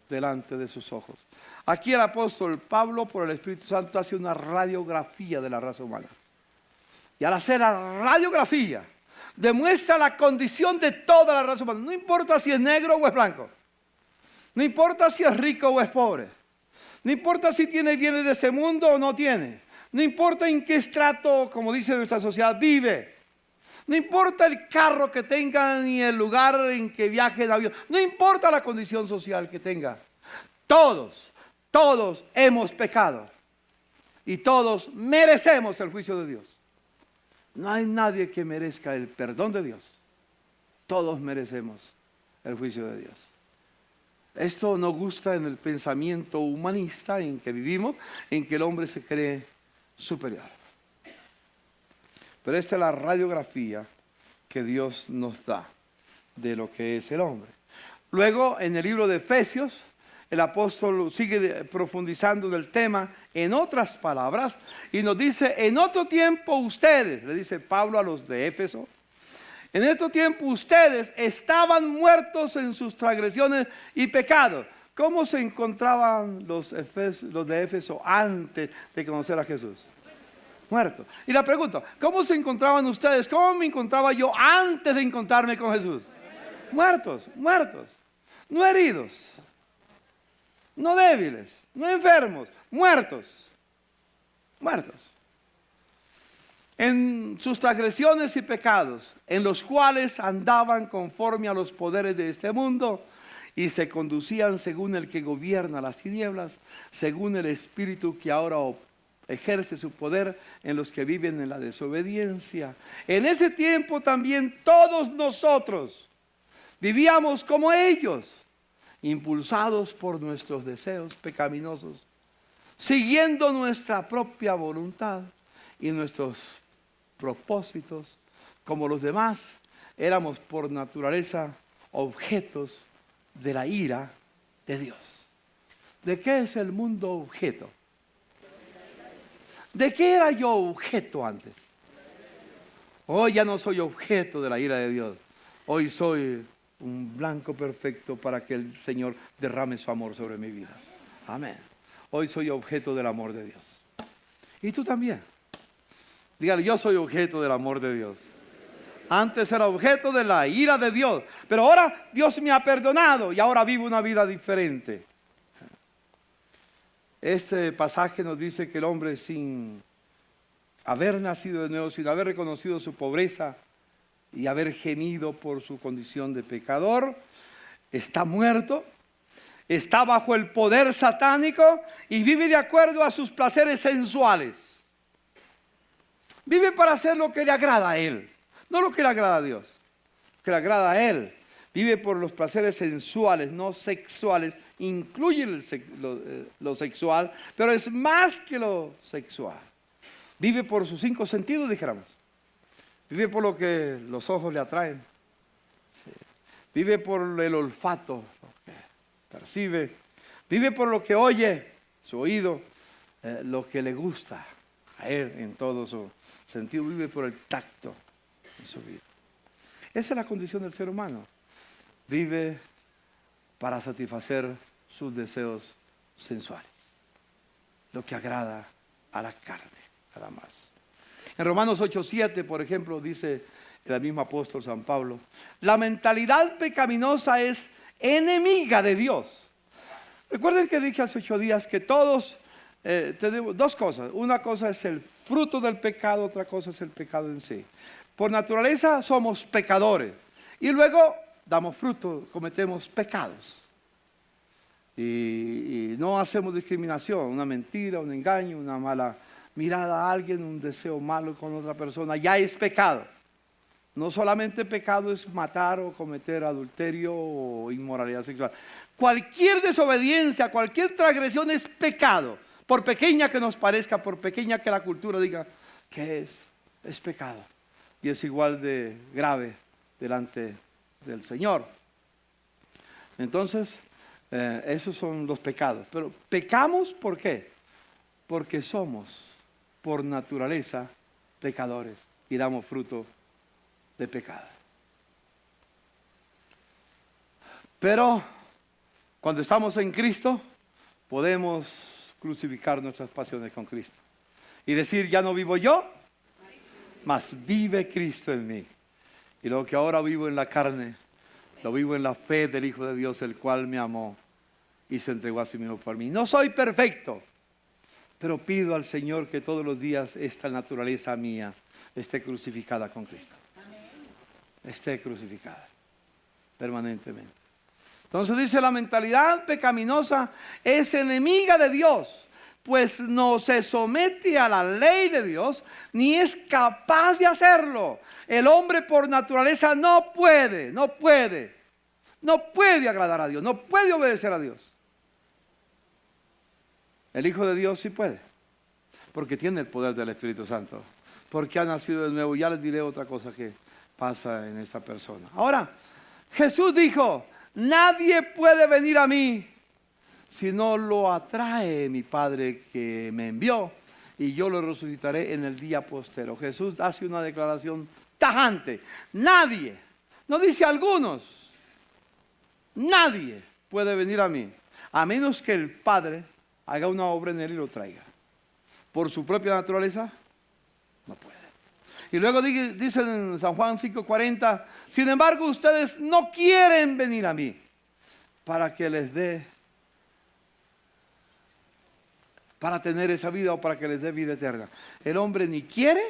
delante de sus ojos. Aquí el apóstol Pablo, por el Espíritu Santo, hace una radiografía de la raza humana. Y al hacer la radiografía, demuestra la condición de toda la raza humana. No importa si es negro o es blanco. No importa si es rico o es pobre. No importa si tiene bienes de este mundo o no tiene. No importa en qué estrato, como dice nuestra sociedad, vive. No importa el carro que tenga ni el lugar en que viaje en avión. No importa la condición social que tenga. Todos hemos pecado. Y todos merecemos el juicio de Dios. No hay nadie que merezca el perdón de Dios. Todos merecemos el juicio de Dios. Esto nos gusta en el pensamiento humanista en que vivimos, en que el hombre se cree superior. Pero esta es la radiografía que Dios nos da de lo que es el hombre. Luego, en el libro de Efesios, el apóstol sigue profundizando en el tema en otras palabras y nos dice, en otro tiempo ustedes, le dice Pablo a los de Éfeso, en otro tiempo ustedes estaban muertos en sus transgresiones y pecados. ¿Cómo se encontraban los de Éfeso antes de conocer a Jesús? Muertos. Y la pregunta, ¿cómo se encontraban ustedes? ¿Cómo me encontraba yo antes de encontrarme con Jesús? Muertos, muertos. No heridos, no débiles, no enfermos, muertos. Muertos. En sus transgresiones y pecados, en los cuales andaban conforme a los poderes de este mundo y se conducían según el que gobierna las tinieblas, según el espíritu que ahora ejerce su poder en los que viven en la desobediencia. En ese tiempo también todos nosotros vivíamos como ellos, impulsados por nuestros deseos pecaminosos, siguiendo nuestra propia voluntad y nuestros propósitos. Como los demás, éramos por naturaleza objetos de la ira de Dios. ¿De qué es el mundo objeto? ¿De qué era yo objeto antes? Hoy ya no soy objeto de la ira de Dios. Hoy soy un blanco perfecto para que el Señor derrame su amor sobre mi vida. Amén. Hoy soy objeto del amor de Dios. Y tú también. Dígale, yo soy objeto del amor de Dios. Antes era objeto de la ira de Dios, pero ahora Dios me ha perdonado y ahora vivo una vida diferente. Este pasaje nos dice que el hombre, sin haber nacido de nuevo, sin haber reconocido su pobreza y haber gemido por su condición de pecador, está muerto, está bajo el poder satánico y vive de acuerdo a sus placeres sensuales. Vive para hacer lo que le agrada a él, no lo que le agrada a Dios, lo que le agrada a él. Vive por los placeres sensuales, no sexuales. Incluye lo sexual, pero es más que lo sexual. Vive por sus 5 sentidos, dijéramos. Vive por lo que los ojos le atraen. Sí. Vive por el olfato, lo que percibe. Vive por lo que oye, su oído, lo que le gusta a él en todo su sentido. Vive por el tacto en su vida. Esa es la condición del ser humano. Vive para satisfacer sus deseos sensuales, lo que agrada a la carne, nada más. En Romanos 8:7, por ejemplo, dice el mismo apóstol San Pablo, la mentalidad pecaminosa es enemiga de Dios. Recuerden que dije hace 8 días que todos tenemos 2 cosas. Una cosa es el fruto del pecado, otra cosa es el pecado en sí. Por naturaleza somos pecadores y luego damos fruto, cometemos pecados. Y no hacemos discriminación, una mentira, un engaño, una mala mirada a alguien, un deseo malo con otra persona, ya es pecado. No solamente pecado es matar o cometer adulterio o inmoralidad sexual. Cualquier desobediencia, cualquier transgresión es pecado, por pequeña que nos parezca, por pequeña que la cultura diga que es pecado. Y es igual de grave delante del Señor. Entonces, esos son los pecados. Pero pecamos, ¿por qué? Porque somos por naturaleza pecadores y damos fruto de pecado. Pero cuando estamos en Cristo, podemos crucificar nuestras pasiones con Cristo y decir, ya no vivo yo, mas vive Cristo en mí. Y lo que ahora vivo en la carne, lo vivo en la fe del Hijo de Dios, el cual me amó y se entregó a sí mismo por mí. No soy perfecto, pero pido al Señor que todos los días esta naturaleza mía esté crucificada con Cristo. Esté crucificada permanentemente. Entonces dice, la mentalidad pecaminosa es enemiga de Dios, pues no se somete a la ley de Dios, ni es capaz de hacerlo. El hombre por naturaleza no puede agradar a Dios, no puede obedecer a Dios. El Hijo de Dios sí puede, porque tiene el poder del Espíritu Santo, porque ha nacido de nuevo. Ya les diré otra cosa que pasa en esta persona. Ahora, Jesús dijo, nadie puede venir a mí sino lo atrae mi Padre que me envió, y yo lo resucitaré en el día postero. Jesús hace una declaración tajante. Nadie, no dice algunos, nadie puede venir a mí, a menos que el Padre haga una obra en él y lo traiga. Por su propia naturaleza, no puede. Y luego dice en San Juan 5:40, sin embargo ustedes no quieren venir a mí para que les dé, para tener esa vida o para que les dé vida eterna. El hombre ni quiere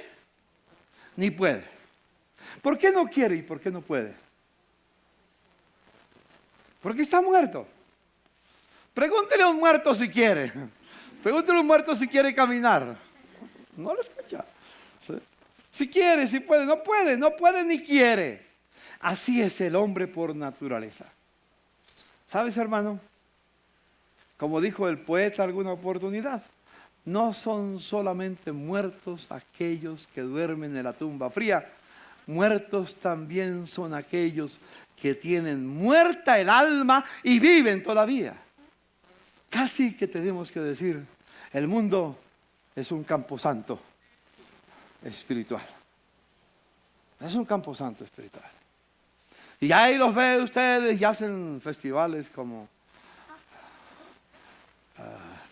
ni puede. ¿Por qué no quiere y por qué no puede? Porque está muerto. Pregúntele a un muerto si quiere. Pregúntele a un muerto si quiere caminar. No lo escucha. ¿Sí? Si quiere, si puede, no puede ni quiere. Así es el hombre por naturaleza. ¿Sabes, hermano? Como dijo el poeta alguna oportunidad, no son solamente muertos aquellos que duermen en la tumba fría, muertos también son aquellos que tienen muerta el alma y viven todavía. Casi que tenemos que decir, el mundo es un camposanto espiritual. Es un camposanto espiritual. Y ahí los ve ustedes y hacen festivales como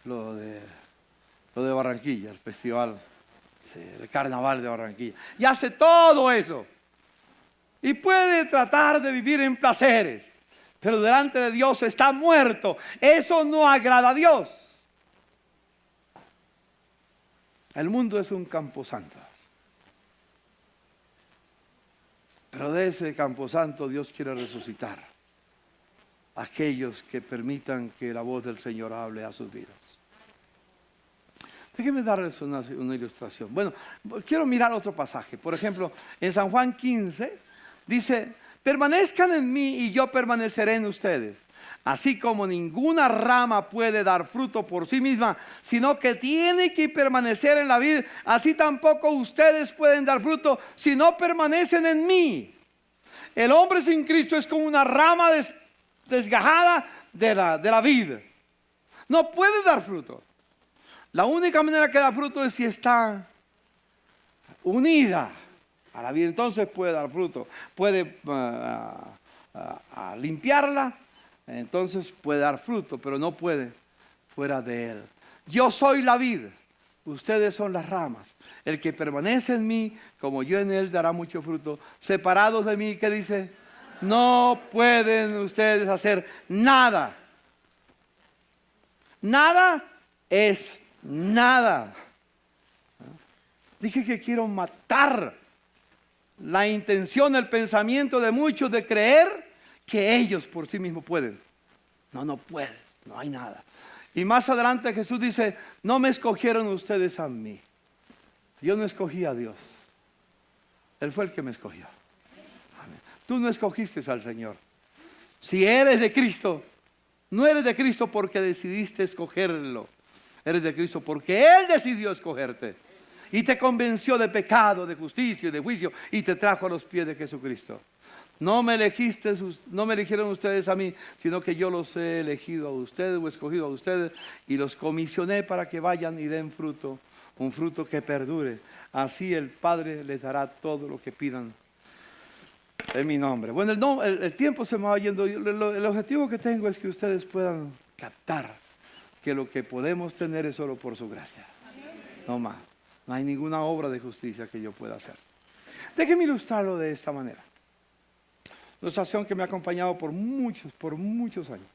lo de Barranquilla, el festival, sí, el carnaval de Barranquilla. Y hace todo eso. Y puede tratar de vivir en placeres, pero delante de Dios está muerto. Eso no agrada a Dios. El mundo es un camposanto. Pero de ese camposanto Dios quiere resucitar a aquellos que permitan que la voz del Señor hable a sus vidas. Déjenme darles una ilustración. Bueno, quiero mirar otro pasaje. Por ejemplo, en San Juan 15 dice, permanezcan en mí y yo permaneceré en ustedes. Así como ninguna rama puede dar fruto por sí misma, sino que tiene que permanecer en la vid, así tampoco ustedes pueden dar fruto si no permanecen en mí. El hombre sin Cristo es como una rama desgajada de la vid. No puede dar fruto. La única manera que da fruto es si está unida a la vid. Entonces puede dar fruto. Puede limpiarla. Entonces puede dar fruto, pero no puede fuera de él. Yo soy la vid, ustedes son las ramas. El que permanece en mí, como yo en él, dará mucho fruto. Separados de mí, ¿qué dice? No pueden ustedes hacer nada. Nada es nada. Dije que quiero matar la intención, el pensamiento de muchos de creer que ellos por sí mismos pueden. No pueden, no hay nada. Y más adelante Jesús dice, no me escogieron ustedes a mí. Yo no escogí a Dios. Él fue el que me escogió. Amén. Tú no escogiste al Señor. Si eres de Cristo, no eres de Cristo porque decidiste escogerlo. Eres de Cristo porque Él decidió escogerte. Y te convenció de pecado, de justicia y de juicio. Y te trajo a los pies de Jesucristo. No me eligieron ustedes a mí, sino que yo los he elegido a ustedes o escogido a ustedes y los comisioné para que vayan y den fruto, un fruto que perdure. Así el Padre les dará todo lo que pidan en mi nombre. Bueno, el tiempo se me va yendo. El objetivo que tengo es que ustedes puedan captar que lo que podemos tener es solo por su gracia. No más. No hay ninguna obra de justicia que yo pueda hacer. Déjenme ilustrarlo de esta manera. Ilustración que me ha acompañado por muchos años.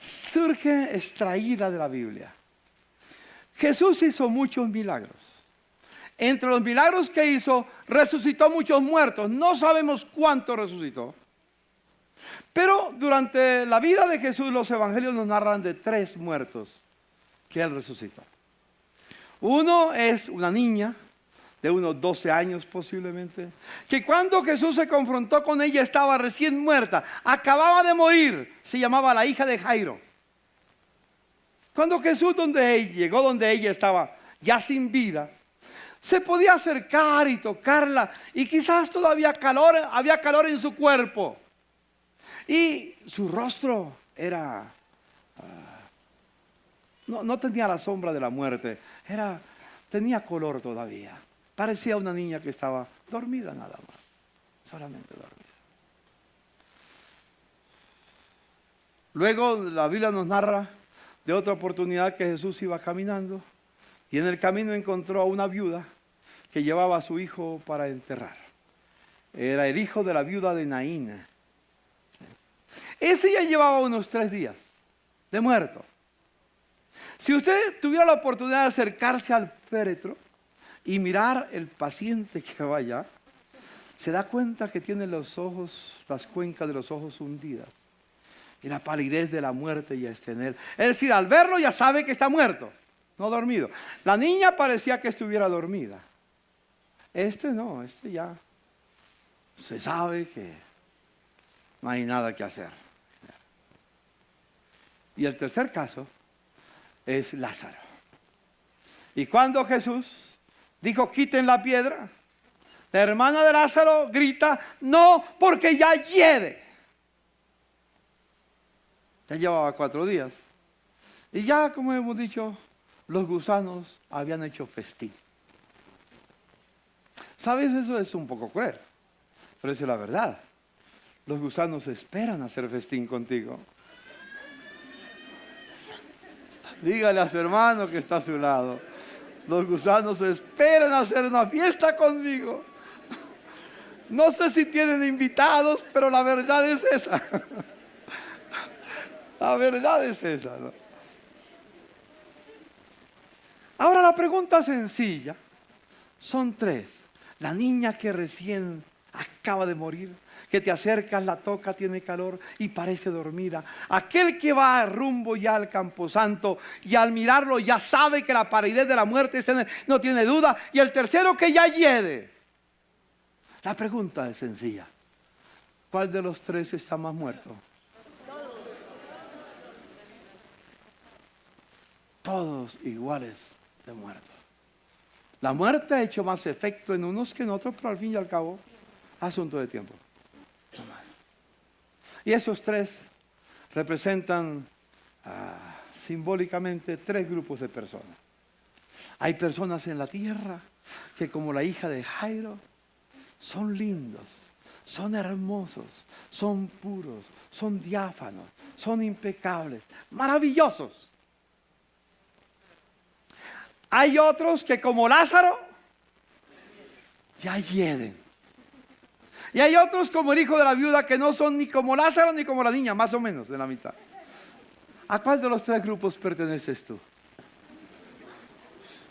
Surge extraída de la Biblia. Jesús hizo muchos milagros. Entre los milagros que hizo, resucitó muchos muertos. No sabemos cuántos resucitó. Pero durante la vida de Jesús, los evangelios nos narran de 3 muertos que Él resucitó. Uno es una niña de unos 12 años posiblemente, que cuando Jesús se confrontó con ella estaba recién muerta, acababa de morir, se llamaba la hija de Jairo. Cuando Jesús llegó donde ella estaba ya sin vida, se podía acercar y tocarla y quizás todavía había calor en su cuerpo y su rostro era no tenía la sombra de la muerte, tenía color todavía. Parecía una niña que estaba dormida nada más, solamente dormida. Luego la Biblia nos narra de otra oportunidad que Jesús iba caminando y en el camino encontró a una viuda que llevaba a su hijo para enterrar. Era el hijo de la viuda de Naín. Ese ya llevaba unos 3 días de muerto. Si usted tuviera la oportunidad de acercarse al féretro y mirar el paciente que va allá, se da cuenta que tiene los ojos, las cuencas de los ojos hundidas. Y la palidez de la muerte ya está en él. Es decir, al verlo ya sabe que está muerto, no dormido. La niña parecía que estuviera dormida. No, ya se sabe que no hay nada que hacer. Y el tercer caso es Lázaro. Y cuando Jesús dijo, quiten la piedra, la hermana de Lázaro grita, no, porque ya hiede. Ya llevaba 4 días. Y ya, como hemos dicho, los gusanos habían hecho festín. ¿Sabes? Eso es un poco cruel, pero esa es la verdad. Los gusanos esperan hacer festín contigo. Dígale a su hermano que está a su lado. Los gusanos esperan hacer una fiesta conmigo. No sé si tienen invitados, pero la verdad es esa. La verdad es esa, ¿no? Ahora la pregunta sencilla. Son 3. La niña que recién acaba de morir, que te acercas, la toca, tiene calor y parece dormida. Aquel que va rumbo ya al camposanto y al mirarlo ya sabe que la palidez de la muerte está en él, no tiene duda. Y el tercero que ya hiede. La pregunta es sencilla. ¿Cuál de los 3 está más muerto? Todos iguales de muertos. La muerte ha hecho más efecto en unos que en otros, pero al fin y al cabo, asunto de tiempo. Y esos 3 representan simbólicamente 3 grupos de personas. Hay personas en la tierra que, como la hija de Jairo, son lindos, son hermosos, son puros, son diáfanos, son impecables, maravillosos. Hay otros que, como Lázaro, ya hieden. Y hay otros como el hijo de la viuda que no son ni como Lázaro ni como la niña, más o menos de la mitad. ¿A cuál de los 3 grupos perteneces tú?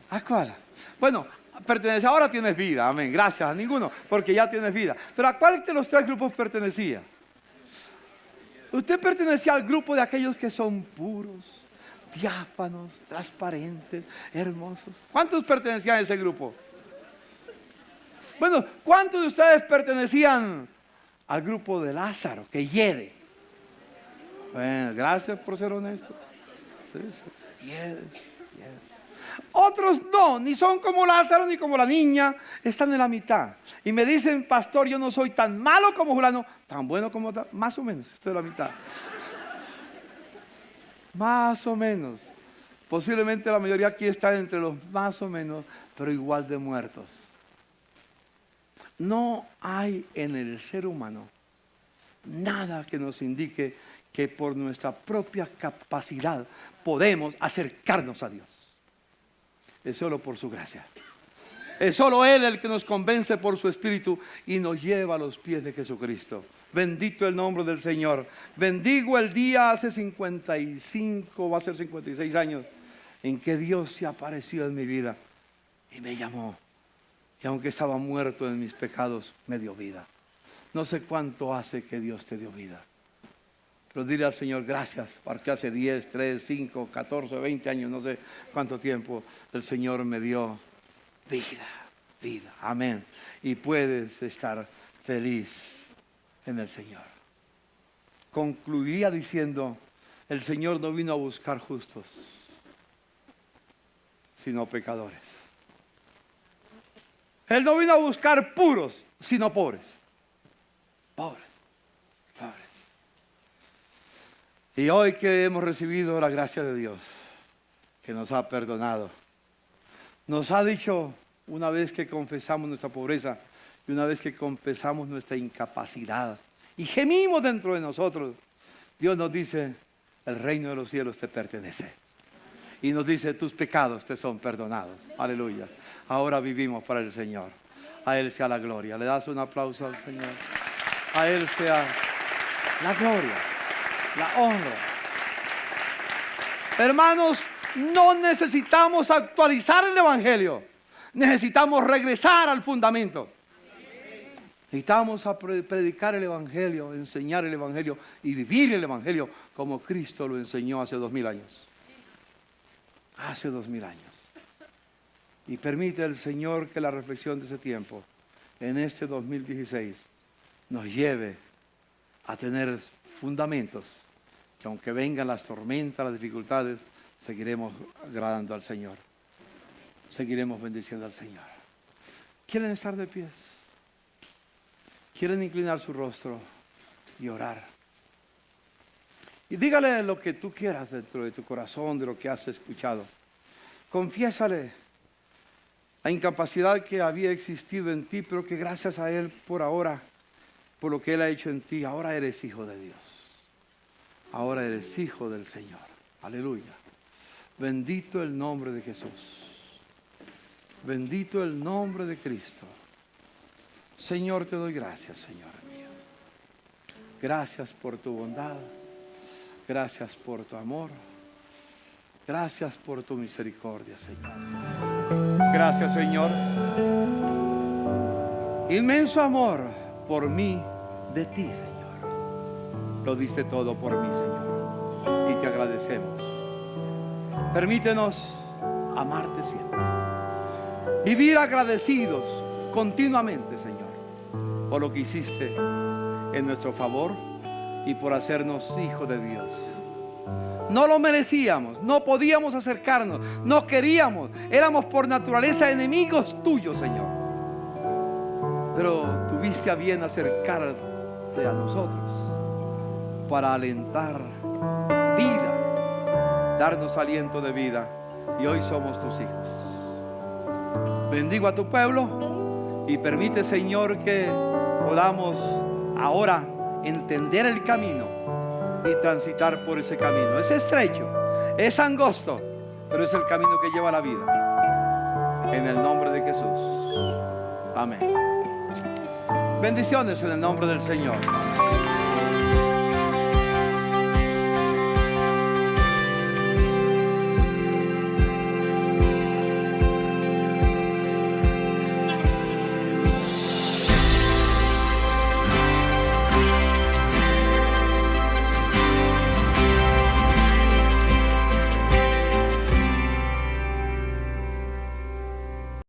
¿A cuál? Bueno, pertenece, ahora tienes vida, amén, gracias, a ninguno, porque ya tienes vida. Pero ¿a cuál de los 3 grupos pertenecía? Usted pertenecía al grupo de aquellos que son puros, diáfanos, transparentes, hermosos. ¿Cuántos pertenecían a ese grupo? Bueno, ¿cuántos de ustedes pertenecían al grupo de Lázaro, que hiede? Bueno, gracias por ser honesto. Sí, sí. Hiede. Otros no, ni son como Lázaro ni como la niña, están en la mitad. Y me dicen, pastor, yo no soy tan malo como Julano, tan bueno como más o menos, estoy en la mitad. Más o menos. Posiblemente la mayoría aquí está entre los más o menos, pero igual de muertos. No hay en el ser humano nada que nos indique que por nuestra propia capacidad podemos acercarnos a Dios. Es solo por su gracia. Es solo Él el que nos convence por su Espíritu y nos lleva a los pies de Jesucristo. Bendito el nombre del Señor. Bendigo el día hace 55, va a ser 56 años, en que Dios se apareció en mi vida y me llamó. Y aunque estaba muerto en mis pecados, me dio vida. No sé cuánto hace que Dios te dio vida. Pero dile al Señor gracias, porque hace 10, 3, 5, 14, 20 años, no sé cuánto tiempo, el Señor me dio vida. Amén. Y puedes estar feliz en el Señor. Concluiría diciendo, el Señor no vino a buscar justos, sino pecadores. Él no vino a buscar puros, sino pobres. Pobres. Y hoy que hemos recibido la gracia de Dios, que nos ha perdonado. Nos ha dicho, una vez que confesamos nuestra pobreza y una vez que confesamos nuestra incapacidad y gemimos dentro de nosotros, Dios nos dice, el reino de los cielos te pertenece. Y nos dice, tus pecados te son perdonados. Aleluya. Ahora vivimos para el Señor. A Él sea la gloria. ¿Le das un aplauso al Señor? A Él sea la gloria, la honra. Hermanos, no necesitamos actualizar el Evangelio. Necesitamos regresar al fundamento. Necesitamos predicar el Evangelio, enseñar el Evangelio y vivir el Evangelio como Cristo lo enseñó hace 2000 años. Hace 2000 años. Y permite el Señor que la reflexión de ese tiempo, en este 2016, nos lleve a tener fundamentos, que aunque vengan las tormentas, las dificultades, seguiremos agradando al Señor. Seguiremos bendiciendo al Señor. ¿Quieren estar de pies? ¿Quieren inclinar su rostro y orar? Y dígale lo que tú quieras dentro de tu corazón, de lo que has escuchado. Confiésale la incapacidad que había existido en ti, pero que gracias a Él por ahora, por lo que Él ha hecho en ti, ahora eres hijo de Dios. Ahora eres hijo del Señor. Aleluya. Bendito el nombre de Jesús. Bendito el nombre de Cristo. Señor, te doy gracias, Señor mío. Gracias por tu bondad. Gracias por tu amor. Gracias por tu misericordia, Señor. Gracias, Señor. Inmenso amor por mí de ti, Señor. Lo diste todo por mí, Señor. Y te agradecemos. Permítenos amarte siempre. Vivir agradecidos continuamente, Señor, por lo que hiciste en nuestro favor y por hacernos hijos de Dios. No lo merecíamos, no podíamos acercarnos, no queríamos, éramos por naturaleza enemigos tuyos, Señor. Pero tuviste a bien acercarte a nosotros para alentar vida, darnos aliento de vida, y hoy somos tus hijos. Bendigo a tu pueblo y permite, Señor, que podamos ahora entender el camino y transitar por ese camino. Es estrecho, es angosto, pero es el camino que lleva a la vida. En el nombre de Jesús. Amén. Bendiciones en el nombre del Señor.